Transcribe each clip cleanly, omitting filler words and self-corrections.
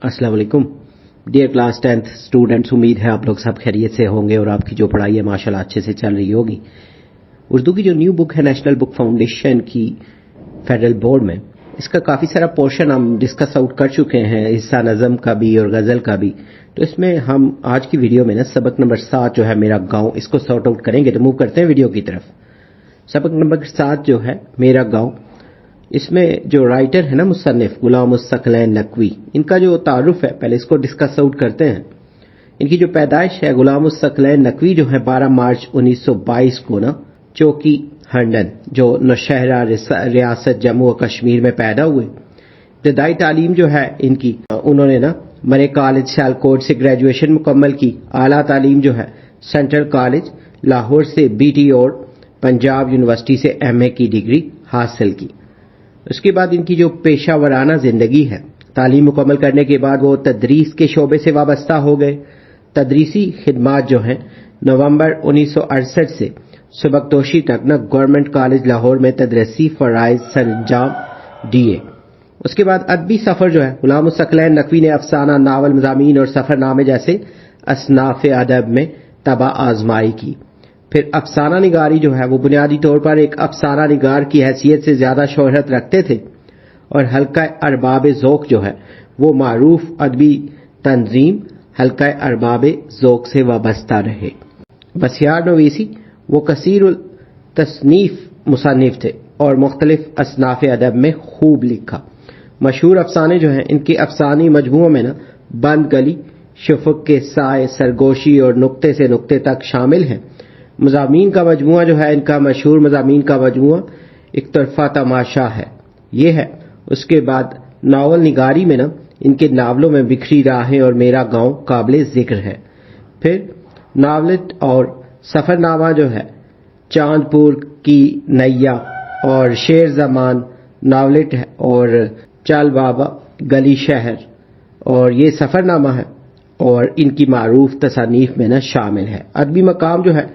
अस्सलाम वालेकुम dear class 10th students, उम्मीद है आप लोग सब खैरियत से होंगे और आपकी जो पढ़ाई है माशाल्लाह अच्छे से चल रही होगी। उर्दू की जो न्यू बुक है नेशनल बुक फाउंडेशन की फेडरल बोर्ड में, इसका काफ़ी सारा पोर्शन हम डिस्कस आउट कर चुके हैं, हिस्सा नज़म का भी और गज़ल का भी। तो इसमें हम आज की वीडियो में ना सबक नंबर 7 जो है मेरा गाँव, इसको सॉर्ट आउट करेंगे। तो मूव करते हैं वीडियो की तरफ। सबक नंबर 7 जो है मेरा गाँव, इसमें जो राइटर है ना मुसन्निफ गुलाम उस सकलैन नकवी, इनका जो तारुफ है पहले इसको डिस्कस आउट करते हैं। इनकी जो पैदाइश है, गुलाम उस सकलैन नकवी जो है 12 मार्च 1922 को ना चौकी हंडन जो नौशहरा रियासत जम्मू और कश्मीर में पैदा हुए। इब्तदाई तालीम जो है इनकी, उन्होंने ना मरे कॉलेज सियालकोट से ग्रेजुएशन मुकम्मल की। आला तालीम जो है सेंट्रल कॉलेज लाहौर से BT और पंजाब यूनिवर्सिटी से MA की डिग्री हासिल की। उसके बाद इनकी जो पेशा वराना जिंदगी है, तालीम मुकम्मल करने के बाद वो तदरीस के शोबे से वाबस्ता हो गए। तदरीसी खिदमात जो हैं नवंबर 1968 से सुबकदोशी तक न गवर्नमेंट कॉलेज लाहौर में तदरीसी फराइज सरंजाम दिए। उसके बाद अदबी सफ़र जो है गुलाम उस सकलैन नकवी ने अफसाना, नावल, मज़ामीन और सफ़रनामे जैसे असनाफ़ अदब में तबा आजमाई की। फिर अफसाना निगारी जो है वो बुनियादी तौर पर एक अफसाना निगार की हैसियत से ज़्यादा शोहरत रखते थे और हल्का अरबाब ज़ौक़ जो है वो मारूफ अदबी तंजीम हल्का अरबाब ज़ौक़ से वाबस्ता रहे। बसियार नवीसी वो कसीरुल तसनीफ़ मुसन्निफ थे और मुख्तलिफ असनाफ़ अदब में खूब लिखा। मशहूर अफसाने जो हैं इनके अफसानी मजमूओं में ना बंद गली, शफ़क़ के साए, सरगोशी और नुक्ते से नुक्ते तक शामिल हैं। मज़ामीन का मजमुआ जो है इनका, मशहूर मज़ामीन का मजमुआ एक तरफा तमाशा है, ये है। उसके बाद नावल निगारी में ना इनके नावलों में बिखरी राहें और मेरा गांव काबिल ज़िक्र है। फिर नावलेट और सफ़रनामा जो है चांदपुर की नैया और शेर ज़मान नावलेट है और चल बाबा गली शहर, और ये सफ़रनामा है और इनकी मारूफ तसानीफ में ना शामिल है। अदबी मकाम जो है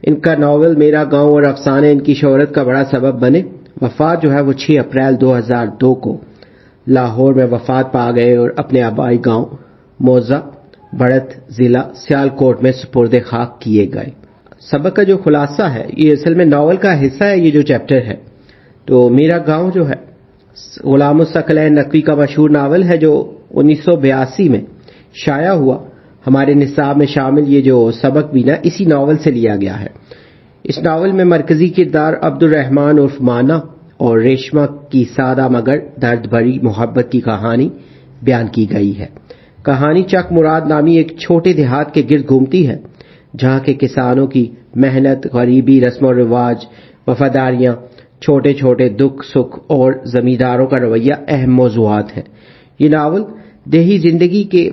इनका नावल मेरा गांव और अफसाने इनकी शोहरत का बड़ा सबब बने। वफात जो है वो 6 अप्रैल 2002 को लाहौर में वफात पा गए और अपने आबाई गांव मौजा बढ़त ज़िला सियालकोट में सुपुर्द खाक किए गए। सबक का जो खुलासा है ये असल में नावल का हिस्सा है, ये जो चैप्टर है। तो मेरा गांव जो है गुलाम उस सकलैन नकवी का मशहूर नावल है जो 1982 में शाया हुआ। हमारे निसाब में शामिल ये जो सबक भी ना इसी नावल से लिया गया है। इस नावल में मरकजी किरदार अब्दुल रहमान उर्फ माना और रेशमा की सादा मगर दर्द भरी मोहब्बत की कहानी बयान की गई है। कहानी चक मुराद नामी एक छोटे देहात के गिर्द घूमती है जहाँ के किसानों की मेहनत, गरीबी, रस्म और रिवाज, वफादारियाँ, छोटे छोटे दुख सुख और जमींदारों का रवैया अहम मौज़ूआत हैं। ये नावल देही जिंदगी के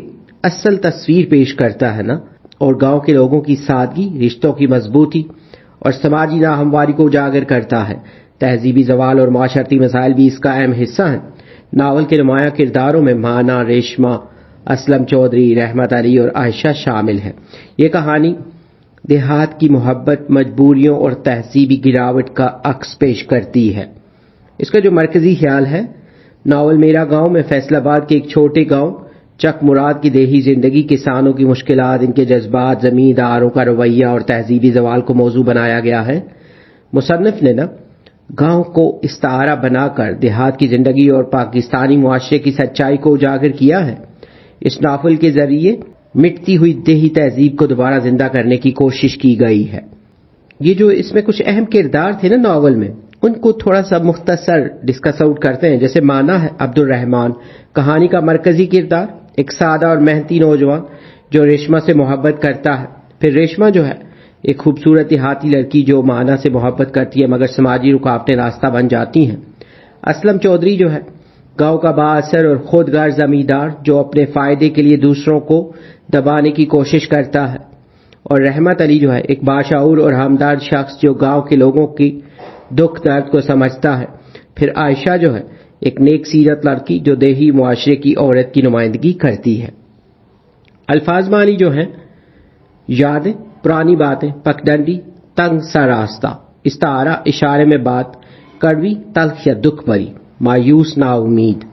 असल तस्वीर पेश करता है ना, और गांव के लोगों की सादगी, रिश्तों की मजबूती और समाजी नाहमवारी को उजागर करता है। तहजीबी जवाल और माशरती मसाइल भी इसका अहम हिस्सा हैं। नावल के नुमाया किरदारों में माना, रेशमा, असलम चौधरी, रहमत अली और आयशा शामिल है। ये कहानी देहात की मोहब्बत, मजबूरियों और तहजीबी गिरावट का अक्स पेश करती है। इसका जो मरकजी ख्याल है, नावल मेरा गांव में फैसलाबाद के एक छोटे गांव चक मुराद की देही जिंदगी, किसानों की मुश्किलात, इनके जज्बात, जमींदारों का रवैया और तहजीबी जवाल को मौजू बनाया गया है। मुसन्निफ ने ना गांव को इस्तारा बनाकर देहात की जिंदगी और पाकिस्तानी मुआशरे की सच्चाई को उजागर किया है। इस नावल के जरिए मिटती हुई देही तहजीब को दोबारा जिंदा करने की कोशिश की गई है। ये जो इसमें कुछ अहम किरदार थे ना नावल में, उनको थोड़ा सा मुख्तसर डिस्कस आउट करते हैं। जैसे माना है अब्दुल रहमान, कहानी का मरकजी किरदार, एक सादा और मेहनती नौजवान जो रेशमा से मोहब्बत करता है। फिर रेशमा जो है एक खूबसूरत देहाती लड़की जो माना से मोहब्बत करती है मगर समाजी रुकावटें रास्ता बन जाती हैं। असलम चौधरी जो है गांव का बाअसर और खुदगार जमींदार जो अपने फायदे के लिए दूसरों को दबाने की कोशिश करता है। और रहमत अली जो है एक बाशऊर और हमदर्द शख्स जो गांव के लोगों की दुख दर्द को समझता है। फिर आयशा जो है एक नेक सीरत लड़की जो देही मुआशरे की औरत की नुमाइंदगी करती है। अल्फाज मानी जो है यादें, पुरानी बातें, पगडंडी, तंग सा रास्ता, इस्तारा, इशारे में बात, कड़वी, तल्ख या दुख भरी, मायूस ना उम्मीद,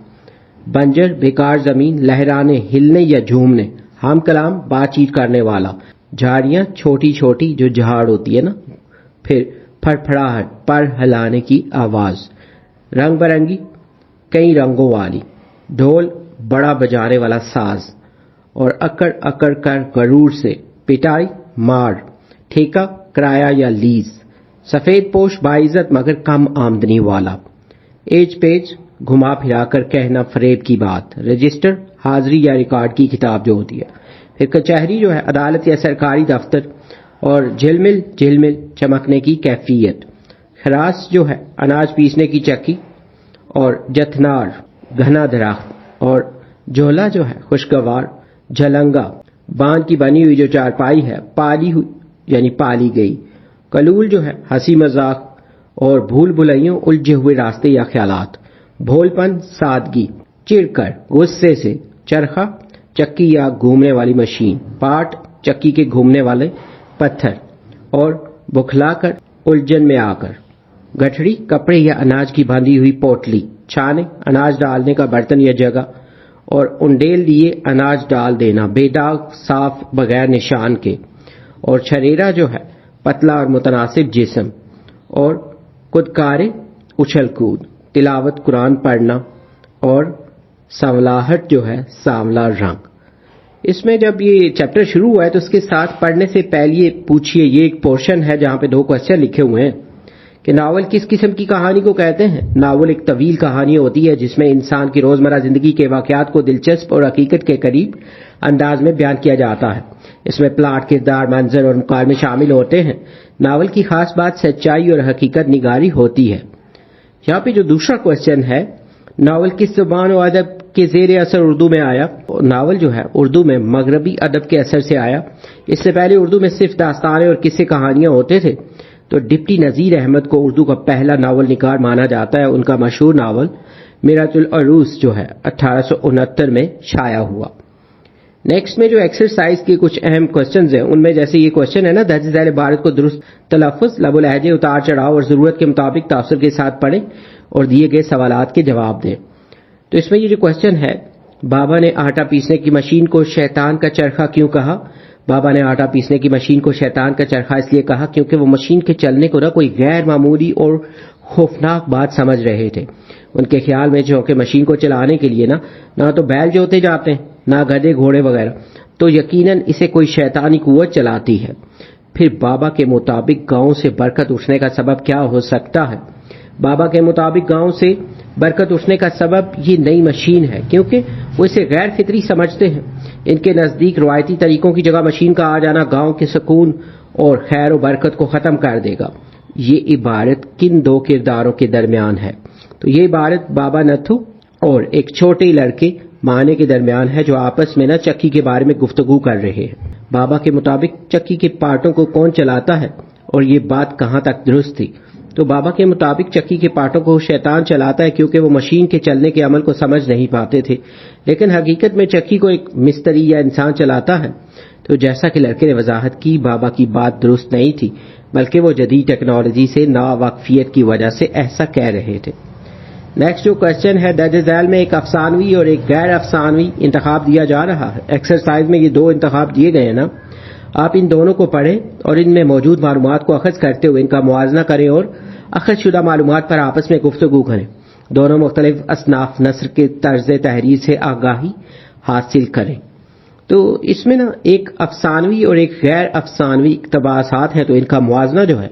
बंजर बेकार जमीन लहराने हिलने या झूमने, हम कलाम बातचीत करने वाला, झाड़ियां छोटी छोटी जो झाड़ होती है ना, फिर फड़फड़ाहट पर हिलाने की आवाज, रंग बरंगी कई रंगों वाली, ढोल बड़ा बजाने वाला साज, और अकड़ अकड़ कर गरूर से पिटाई मार, ठेका किराया या लीज, सफेद पोश बाइज्जत मगर कम आमदनी वाला, एज पेज घुमा फिराकर कहना फरेब की बात, रजिस्टर हाजिरी या रिकॉर्ड की किताब जो होती है, फिर कचहरी जो है अदालत या सरकारी दफ्तर, और झिलमिल झिलमिल चमकने की कैफियत, खरास जो है अनाज पीसने की चक्की, और जथनार घना दरख्त, और झोला जो है खुशगवार, झलंगा बांध की बनी हुई जो चारपाई है पाली हुई यानी पाली गई, कलूल जो है हंसी मजाक, और भूल भुलैयों उलझे हुए रास्ते या ख्यालात, भोलपन सादगी, चिढ़कर गुस्से से, चरखा चक्की या घूमने वाली मशीन, पाट चक्की के घूमने वाले पत्थर, और बुखलाकर उलझन में आकर, गठड़ी कपड़े या अनाज की बांधी हुई पोटली, छाने अनाज डालने का बर्तन या जगह, और उंडेल लिए अनाज डाल देना बेदाग साफ बगैर निशान के, और छरेरा जो है पतला और मुतनासिब जिस्म, और कुदकारे उछल कूद, तिलावत कुरान पढ़ना, और सांवलाहट जो है सांवला रंग। इसमें जब ये चैप्टर शुरू हुआ है तो उसके साथ पढ़ने से पहले पूछिए, ये एक पोर्शन है जहां पे 2 क्वेश्चन लिखे हुए हैं कि नावल किस किस्म की कहानी को कहते हैं। नावल एक तवील कहानी होती है जिसमें इंसान की रोजमर्रा जिंदगी के वाकयात को दिलचस्प और हकीकत के करीब अंदाज में बयान किया जाता है। इसमें प्लाट, किरदार, मंजर और मुकालमे शामिल होते हैं। नावल की खास बात सच्चाई और हकीकत निगारी होती है। यहाँ पे जो दूसरा क्वेश्चन है, नावल किस ज़ुबान और अदब के ज़ेर असर उर्दू में आया। नावल जो है उर्दू में मगरबी अदब के असर से आया। इससे पहले उर्दू में सिर्फ दास्तानें और किस्से कहानियां होते थे। तो डिप्टी नज़ीर अहमद को उर्दू का पहला नावल निगार माना जाता है। उनका मशहूर नावल मिरातुल अरूस जो है 1869 में छाया हुआ। नेक्स्ट में जो एक्सरसाइज के कुछ अहम क्वेश्चंस हैं उनमें जैसे ये क्वेश्चन है ना, दर्ज झैल इबारत को दुरुस्त तलफ़्फ़ुज़, लबो लहजे, उतार चढ़ाव और ज़रूरत के मुताबिक तासुर के साथ पढ़ें और दिए गए सवालात के जवाब दें। तो इसमें ये जो क्वेश्चन है, बाबा ने आटा पीसने की मशीन को शैतान का चरखा क्यों कहा। बाबा ने आटा पीसने की मशीन को शैतान का चरखा इसलिए कहा क्योंकि वो मशीन के चलने को ना कोई गैर मामूली और खौफनाक बात समझ रहे थे। उनके ख्याल में जो कि मशीन को चलाने के लिए ना तो बैल जोते जाते हैं, ना गधे घोड़े वगैरह, तो यकीनन इसे कोई शैतानी कुव्वत चलाती है। फिर बाबा के मुताबिक गांव से बरकत उठने का सबब क्या हो सकता है। बाबा के मुताबिक गांव से बरकत उठने का सबब ये नई मशीन है क्योंकि वो इसे गैर फितरी समझते हैं। इनके नज़दीक रवायती तरीकों की जगह मशीन का आ जाना गांव के सुकून और खैर और बरकत को ख़त्म कर देगा। ये इबारत किन 2 किरदारों के दरमियान है। तो ये इबारत बाबा नथु और एक छोटे लड़के माने के दरमियान है जो आपस में चक्की के बारे में गुफ्तगू कर रहे हैं। बाबा के मुताबिक चक्की के पार्टों को कौन चलाता है और ये बात कहाँ तक दुरुस्त थी। तो बाबा के मुताबिक चक्की के पार्टों को शैतान चलाता है क्योंकि वो मशीन के चलने के अमल को समझ नहीं पाते थे, लेकिन हकीकत में चक्की को एक मिस्त्री या इंसान चलाता है। तो जैसा कि लड़के ने वजाहत की, बाबा की बात दुरुस्त नहीं थी, बल्कि वो जदीद टेक्नोलॉजी से नावाकफियत की वजह से ऐसा कह रहे थे। नेक्स्ट जो क्वेश्चन है, दर्ज झैल में एक अफसानवी और एक गैर अफसानवी इंतखाब दिया जा रहा है। एक्सरसाइज में ये 2 इंतखाब दिए गए हैं ना, आप इन दोनों को पढ़ें और इनमें मौजूद मालूमात को अखज़ करते हुए इनका मुआवजा करें और अखज़ शुदा मालूमात पर आपस में गुफ्तगू करें। दोनों मुख्तलिफ असनाफ नस्र के तर्ज तहरीर से आगाही हासिल करें। तो इसमें एक अफसानवी और एक गैर अफसानवी इक़्तिबासात हैं, तो इनका मुआवजा जो है,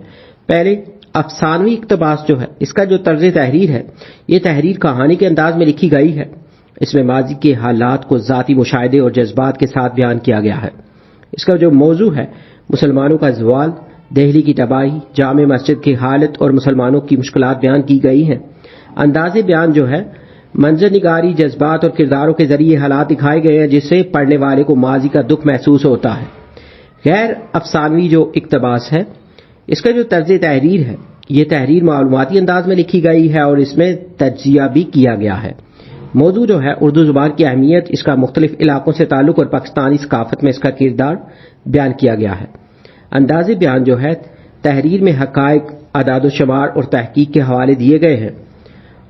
पहले अफसानवी इक़्तिबास जो है, इसका जो तर्ज तहरीर है, ये तहरीर कहानी के अंदाज में लिखी गई है। इसमें माजी के हालात को ज़ाती मुशाहिदे और जज्बात के साथ बयान किया गया है। इसका जो मौजू है, मुसलमानों का ज़वाल, दिल्ली की तबाही, जामे मस्जिद की हालत और मुसलमानों की मुश्किलात बयान की गई हैं। अंदाज़े बयान जो है, मंजर निगारी, जज्बात और किरदारों के जरिए हालात दिखाए गए हैं जिससे पढ़ने वाले को माजी का दुख महसूस होता है। गैर अफसानवी जो इक़्तिबास है, इसका जो तर्ज तहरीर है, ये तहरीर मालूमाती अंदाज में लिखी गई है और इसमें तज्जिया भी किया गया है। मौजू जो है, उर्दू ज़ुबान की अहमियत, इसका मुख्तलिफ इलाकों से ताल्लुक़ और पाकिस्तानी सकाफ़त में इसका किरदार बयान किया गया है। अंदाज़े बयान जो है, तहरीर में हक़ाइक़, अदाद शुमार और तहकीक के हवाले दिए गए हैं।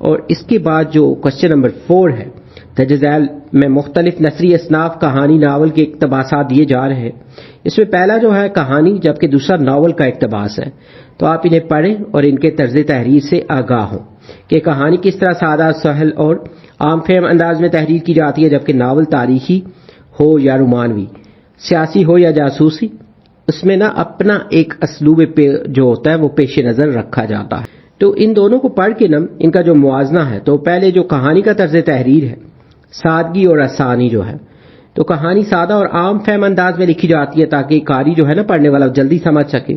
और इसके बाद जो क्वेश्चन नंबर 4 है, درج ذیل میں مختلف نثری اصناف کہانی ناول کے اقتباسات دیے جا رہے ہیں. اس میں پہلا جو ہے کہانی جبکہ دوسرا ناول کا اقتباس ہے. تو آپ انہیں پڑھیں اور ان کے طرز تحریر سے آگاہ ہوں کہ کہانی کس طرح سادہ سہل اور عام فہم انداز میں تحریر کی جاتی ہے، جبکہ ناول تاریخی ہو یا رومانوی، سیاسی ہو یا جاسوسی، اس میں نا اپنا ایک اسلوب جو ہوتا ہے وہ پیش نظر رکھا جاتا ہے. تو ان دونوں کو پڑھ کے نا ان کا جو موازنہ ہے، تو پہلے جو کہانی کا طرز تحریر ہے، سادگی اور آسانی جو ہے، تو کہانی سادہ اور عام فہم انداز میں لکھی جاتی ہے تاکہ قاری جو ہے نا پڑھنے والا جلدی سمجھ سکے.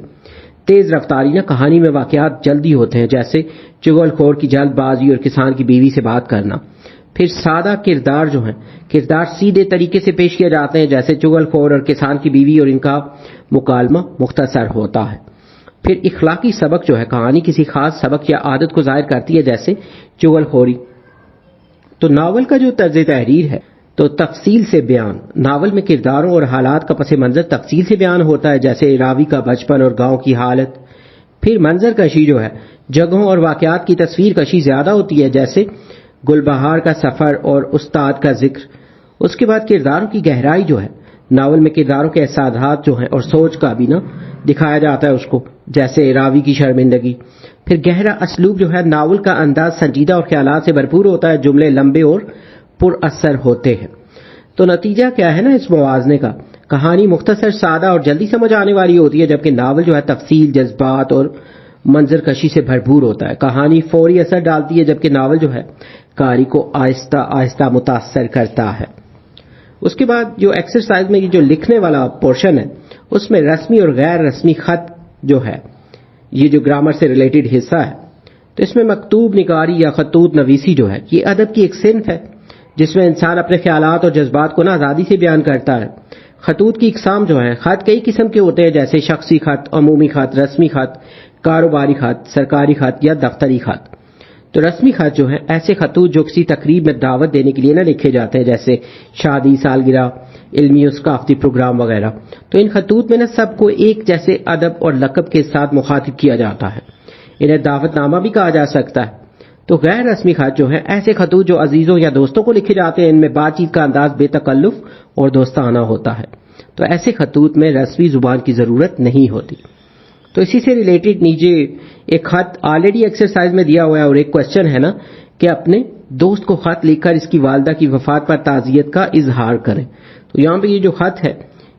تیز رفتاری نا کہانی میں واقعات جلدی ہوتے ہیں، جیسے چغل خور کی جلد بازی اور کسان کی بیوی سے بات کرنا. پھر سادہ کردار جو ہیں، کردار سیدھے طریقے سے پیش کیے جاتے ہیں، جیسے چغل خور اور کسان کی بیوی، اور ان کا مکالمہ مختصر ہوتا ہے. پھر اخلاقی سبق جو ہے، کہانی کسی خاص سبق یا عادت کو ظاہر کرتی ہے، جیسے چغل خوری. تو ناول کا جو طرز تحریر ہے تو تفصیل سے بیان، ناول میں کرداروں اور حالات کا پس منظر تفصیل سے بیان ہوتا ہے، جیسے راوی کا بچپن اور گاؤں کی حالت. پھر منظر کشی جو ہے، جگہوں اور واقعات کی تصویر کشی زیادہ ہوتی ہے، جیسے گلبہار کا سفر اور استاد کا ذکر. اس کے بعد کرداروں کی گہرائی جو ہے، ناول میں کرداروں کے احساسات جو ہیں اور سوچ کا بھی نا دکھایا جاتا ہے اس کو، جیسے راوی کی شرمندگی. پھر گہرا اسلوب جو ہے، ناول کا انداز سنجیدہ اور خیالات سے بھرپور ہوتا ہے، جملے لمبے اور پر اثر ہوتے ہیں. تو نتیجہ کیا ہے نا اس موازنے کا، کہانی مختصر، سادہ اور جلدی سمجھ آنے والی ہوتی ہے، جبکہ ناول جو ہے تفصیل، جذبات اور منظر کشی سے بھرپور ہوتا ہے. کہانی فوری اثر ڈالتی ہے، جبکہ ناول جو ہے قاری کو آہستہ آہستہ متاثر کرتا ہے. اس کے بعد جو ایکسرسائز میں یہ جو لکھنے والا پورشن ہے، اس میں رسمی اور غیر رسمی خط جو ہے، یہ جو گرامر سے ریلیٹڈ حصہ ہے، تو اس میں مکتوب نگاری یا خطوط نویسی جو ہے، یہ ادب کی ایک صنف ہے جس میں انسان اپنے خیالات اور جذبات کو نا آزادی سے بیان کرتا ہے. خطوط کی اقسام جو ہیں، خط کئی قسم کے ہوتے ہیں، جیسے شخصی خط، عمومی خط، رسمی خط، کاروباری خط، سرکاری خط یا دفتری خط. تو رسمی خط جو ہیں ایسے خطوط جو کسی تقریب میں دعوت دینے کے لیے نہ لکھے جاتے ہیں، جیسے شادی، سالگرہ، علمی اور ثقافتی پروگرام وغیرہ. تو ان خطوط میں نا سب کو ایک جیسے ادب اور لقب کے ساتھ مخاطب کیا جاتا ہے، انہیں دعوت نامہ بھی کہا جا سکتا ہے. تو غیر رسمی خط جو ہیں ایسے خطوط جو عزیزوں یا دوستوں کو لکھے جاتے ہیں، ان میں بات چیت کا انداز بے تکلف اور دوستانہ ہوتا ہے. تو ایسے خطوط میں رسمی زبان کی ضرورت نہیں ہوتی. تو اسی سے ریلیٹڈ نیچے ایک خط آلریڈی ایکسرسائز میں دیا ہوا ہے، اور ایک کوشچن ہے نا کہ اپنے دوست کو خط لکھ کر اس کی والدہ کی وفات پر تعزیت کا اظہار کریں. تو یہاں پہ یہ جو خط ہے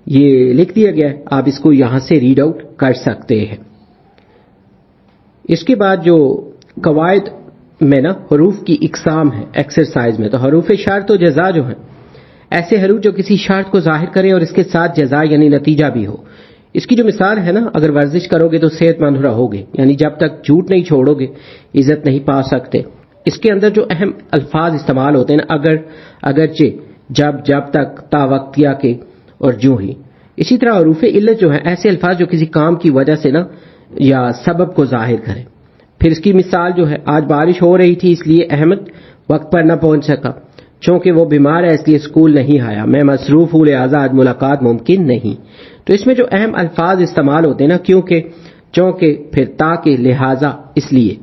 یہ لکھ دیا گیا ہے، آپ اس کو یہاں سے ریڈ آؤٹ کر سکتے ہیں. اس کے بعد جو قواعد میں نا حروف کی اقسام ہے ایکسرسائز میں، تو حروف شرط و جزا جو ہیں ایسے حروف جو کسی شرط کو ظاہر کریں اور اس کے ساتھ جزا یعنی نتیجہ بھی ہو. اس کی جو مثال ہے نا، اگر ورزش کرو گے تو صحت مند رہو گے، یعنی جب تک جھوٹ نہیں چھوڑو گے عزت نہیں پا سکتے. اس کے اندر جو اہم الفاظ استعمال ہوتے ہیں نا، اگر، اگرچہ، جب تک، تا وقتیہ کے اور جو ہی. اسی طرح حروف علت جو ہیں ایسے الفاظ جو کسی کام کی وجہ سے نا یا سبب کو ظاہر کریں. پھر اس کی مثال جو ہے، آج بارش ہو رہی تھی اس لیے احمد وقت پر نہ پہنچ سکا، چونکہ وہ بیمار ہے اس لیے اسکول نہیں آیا، میں مصروف ہوں لہٰذا آج ملاقات ممکن نہیں. تو اس میں جو اہم الفاظ استعمال ہوتے ہیں نا، کیونکہ، چونکہ، پھر تاکہ، لہٰذا، اس لیے.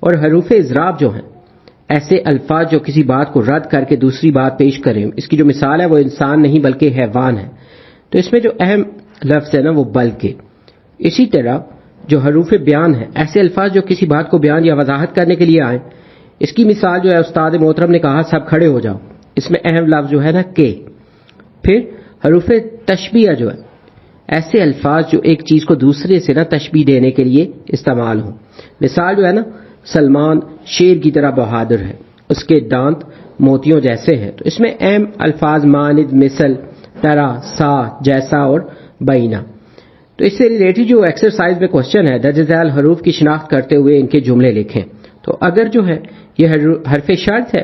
اور حروف اضراب جو ہیں ایسے الفاظ جو کسی بات کو رد کر کے دوسری بات پیش کریں. اس کی جو مثال ہے وہ انسان نہیں بلکہ حیوان ہے. تو اس میں جو اہم لفظ ہے نا وہ بلکہ. اسی طرح جو حروف بیان ہیں ایسے الفاظ جو کسی بات کو بیان یا وضاحت کرنے کے لیے آئیں. اس کی مثال جو ہے، استاد محترم نے کہا سب کھڑے ہو جاؤ. اس میں اہم لفظ جو ہے نا کہ. پھر حروف تشبیہ جو ہے ایسے الفاظ جو ایک چیز کو دوسرے سے نا تشبیہ دینے کے لیے استعمال ہوں. مثال جو ہے نا، سلمان شیر کی طرح بہادر ہے، اس کے دانت موتیوں جیسے ہیں. تو اس میں اہم الفاظ مانند، مثل، طرح، سا، جیسا اور بینا. تو اس سے ریلیٹڈ جو ایکسرسائز میں کوشچن ہے، درج ذیل حروف کی شناخت کرتے ہوئے ان کے جملے لکھیں. تو اگر جو ہے یہ حرف شرط ہے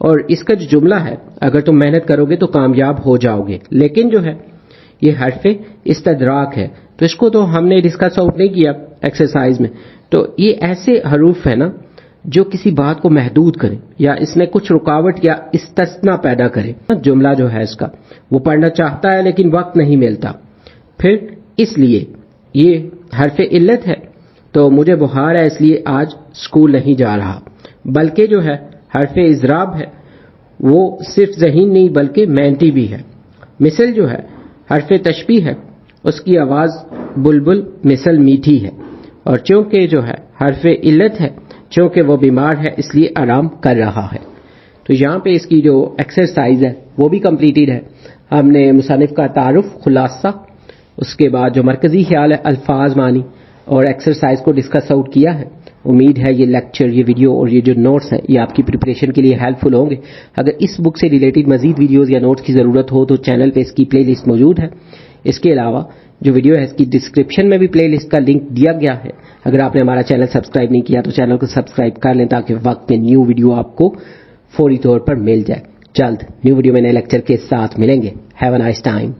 اور اس کا جو جملہ ہے اگر تم محنت کرو گے تو کامیاب ہو جاؤ گے، لیکن جو ہے یہ حرف استدراک ہے تو اس کو تو ہم نے ڈسکس آؤٹ نہیں کیا ایکسرسائز میں. تو یہ ایسے حروف ہے نا جو کسی بات کو محدود کریں یا اس میں کچھ رکاوٹ یا استثناء پیدا کریں. جملہ جو ہے اس کا وہ پڑھنا چاہتا ہے لیکن وقت نہیں ملتا، پھر اس لیے یہ حرف علت ہے تو مجھے بخار ہے اس لیے آج اسکول نہیں جا رہا. بلکہ جو ہے حرف اضراب ہے وہ صرف ذہین نہیں بلکہ محنتی بھی ہے. مثل جو ہے حرف تشبیہ ہے، اس کی آواز بلبل مثل میٹھی ہے، اور چونکہ جو ہے حرف علت ہے، چونکہ وہ بیمار ہے اس لیے آرام کر رہا ہے. تو یہاں پہ اس کی جو ایکسرسائز ہے وہ بھی کمپلیٹڈ ہے. ہم نے مصنف کا تعارف، خلاصہ، اس کے بعد جو مرکزی خیال ہے، الفاظ، معنی اور ایکسرسائز کو ڈسکس آؤٹ کیا ہے. امید ہے یہ لیکچر، یہ ویڈیو اور یہ جو نوٹس ہیں یہ آپ کی پریپریشن کے لیے ہیلپ فل ہوں گے. اگر اس بک سے ریلیٹڈ مزید ویڈیوز یا نوٹس کی ضرورت ہو تو چینل پہ اس کی پلے لسٹ موجود ہے. اس کے علاوہ جو ویڈیو ہے اس کی ڈسکرپشن میں بھی پلے لسٹ کا لنک دیا گیا ہے. اگر آپ نے ہمارا چینل سبسکرائب نہیں کیا تو چینل کو سبسکرائب کر لیں تاکہ وقت پہ نیو ویڈیو آپ کو فوری طور پر مل جائے. جلد نیو ویڈیو میں نئے لیکچر کے ساتھ ملیں گے. Have a nice time.